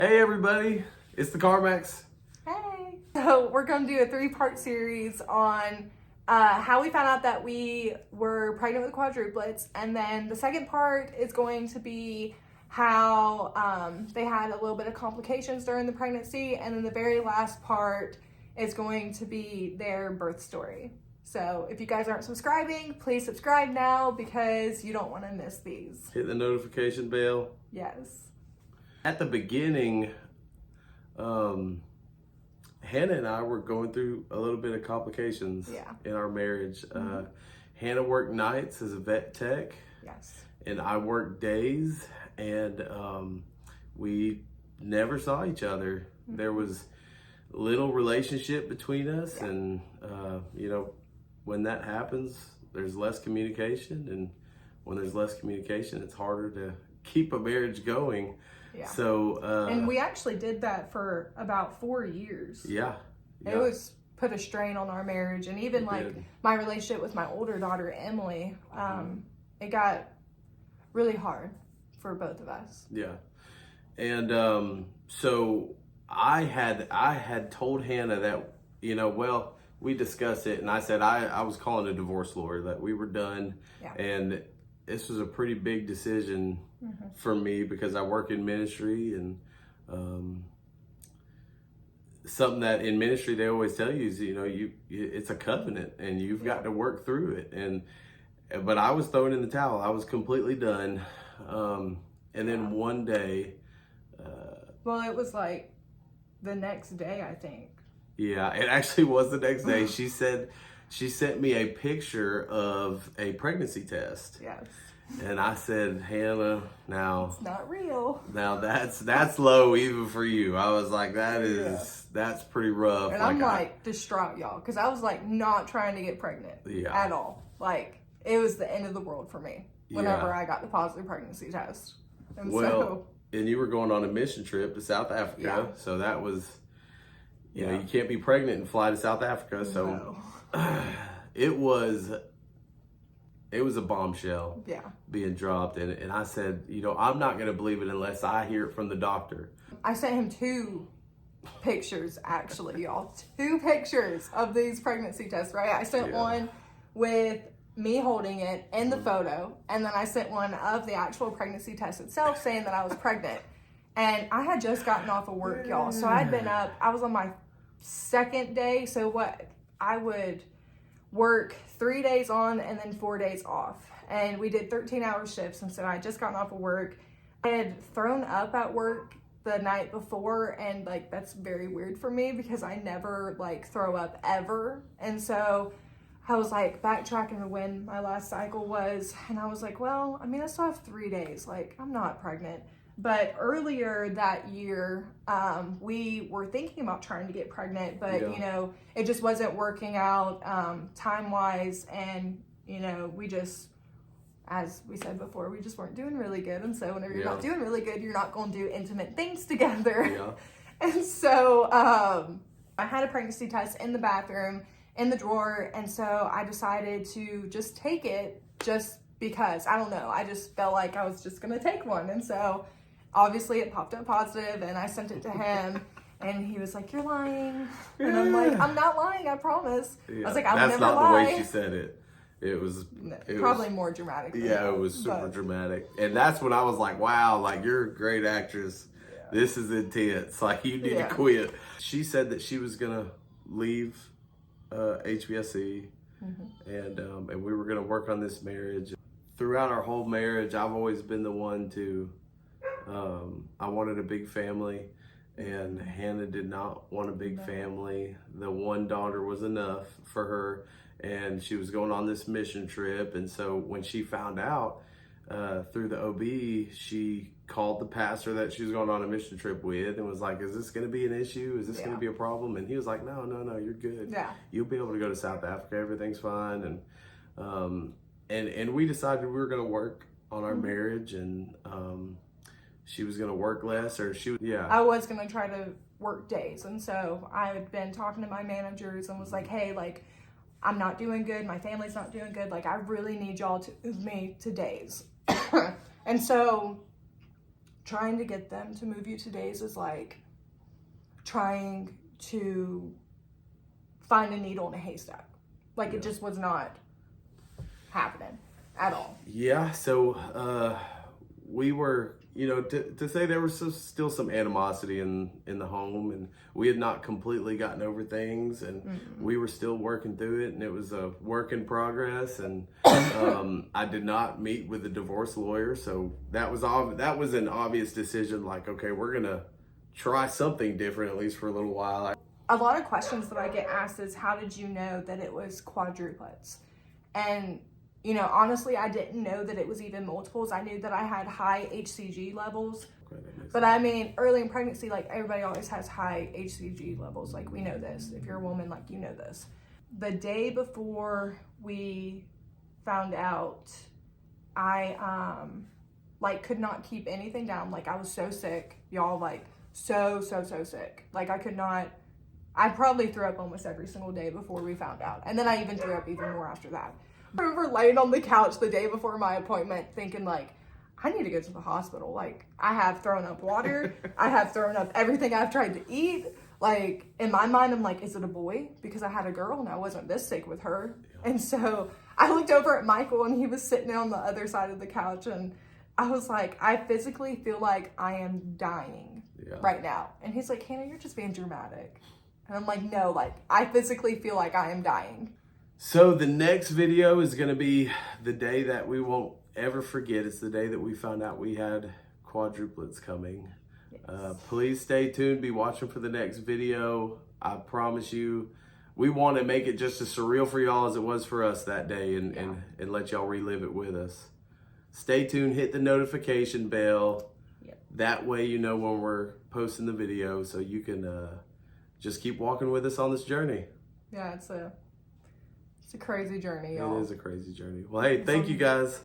Hey everybody, it's the Carmax. Hey! So we're going to do a 3-part series on how we found out that we were pregnant with quadruplets, and then the second part is going to be how they had a little bit of complications during the pregnancy, and then the very last part is going to be their birth story. So if you guys aren't subscribing, please subscribe now because you don't want to miss these. Hit the notification bell. Yes. At the beginning, Hannah and I were going through a little bit of complications in our marriage. Hannah worked nights as a vet tech. Yes. And I worked days, and we never saw each other. There was little relationship between us, and when that happens, there's less communication, and when there's less communication, it's harder to keep a marriage going. Yeah. So and we actually did that for about 4 years. Yeah. It was put a strain on our marriage, and even my relationship with my older daughter Emily, it got really hard for both of us. Yeah. And so I had told Hannah that, we discussed it, and I said I was calling a divorce lawyer, that we were done. Yeah. And this was a pretty big decision for me because I work in ministry, and something that in ministry they always tell you is, it's a covenant and you've got to work through it. But I was throwing in the towel. I was completely done. And then one day, well, it was like the next day, I think. Yeah, it actually was the next day. She said she sent me a picture of a pregnancy test. Yes. And I said, Hannah, now it's not real. Now that's low even for you. I was like, that's pretty rough. And I'm distraught, y'all, because I was not trying to get pregnant at all. It was the end of the world for me whenever I got the positive pregnancy test. And and you were going on a mission trip to South Africa, so that was, you can't be pregnant and fly to South Africa. So it was a bombshell being dropped. And I said, I'm not going to believe it unless I hear it from the doctor. I sent him 2 pictures, actually, y'all. 2 pictures of these pregnancy tests, right? I sent one with me holding it in the photo, and then I sent one of the actual pregnancy test itself saying that I was pregnant. And I had just gotten off of work, y'all. So I'd been up, I was on my 2nd day. So I would work 3 days on and then 4 days off. And we did 13-hour shifts. And so I had just gotten off of work. I had thrown up at work the night before, and that's very weird for me because I never throw up ever. And so I was backtracking to when my last cycle was, and I was well, I still have 3 days. I'm not pregnant. But earlier that year, we were thinking about trying to get pregnant, but it just wasn't working out time-wise, and we just, as we said before, we just weren't doing really good. And so whenever you're not doing really good, you're not going to do intimate things together. Yeah. And so I had a pregnancy test in the bathroom, in the drawer, and so I decided to just take it just because, I don't know, I just felt like I was just going to take one. And so obviously it popped up positive, and I sent it to him, and he was like, "You're lying." And I'm like, "I'm not lying, I promise." Yeah. I was like, "I'll never lie." That's not the way she said it. It was probably more dramatic. It was super dramatic. And that's when I was like, wow, you're a great actress. Yeah. This is intense. You need to quit. She said that she was going to leave HBSC, and we were going to work on this marriage. Throughout our whole marriage, I've always been the one to, I wanted a big family, and Hannah did not want a big family. The one daughter was enough for her, and she was going on this mission trip. And so when she found out through the OB, she called the pastor that she was going on a mission trip with and was like, "Is this going to be an issue? Is this going to be a problem?" And he was like, no, you're good. Yeah. You'll be able to go to South Africa. Everything's fine. And we decided we were going to work on our marriage, and she was going to work less, or I was going to try to work days. And so I had been talking to my managers and was like, "Hey, I'm not doing good. My family's not doing good. I really need y'all to move me to days." And so trying to get them to move you to days is like trying to find a needle in a haystack. Like, it just was not happening at all. Yeah, so we were, you know, to say there was still some animosity in the home, and we had not completely gotten over things, and we were still working through it, and it was a work in progress. And I did not meet with a divorce lawyer, so that was an obvious decision. Like, okay, we're gonna try something different, at least for a little while. A lot of questions that I get asked is, how did you know that it was quadruplets? And, you know, honestly, I didn't know that it was even multiples. I knew that I had high HCG levels. But I mean, early in pregnancy, like, everybody always has high HCG levels. Like, we know this. If you're a woman, like, you know this. The day before we found out, I, like, could not keep anything down. Like, I was so sick, y'all, like, so sick. Like, I probably threw up almost every single day before we found out. And then I even threw up even more after that. I remember laying on the couch the day before my appointment thinking, like, I need to go to the hospital. Like, I have thrown up water. I have thrown up everything I've tried to eat. Like, in my mind, I'm like, is it a boy? Because I had a girl and I wasn't this sick with her. And so I looked over at Michael and he was sitting on the other side of the couch. And I was like, I physically feel like I am dying right now. And he's like, Hannah, you're just being dramatic. And I'm like, no, like, I physically feel like I am dying. So the next video is going to be the day that we won't ever forget. It's the day that we found out we had quadruplets coming. Yes. Please stay tuned. Be watching for the next video. I promise you, we want to make it just as surreal for y'all as it was for us that day, and let y'all relive it with us. Stay tuned. Hit the notification bell. Yep. That way you know when we're posting the video, so you can just keep walking with us on this journey. Yeah, it's a crazy journey, y'all. It is a crazy journey. Well, hey, thank you guys.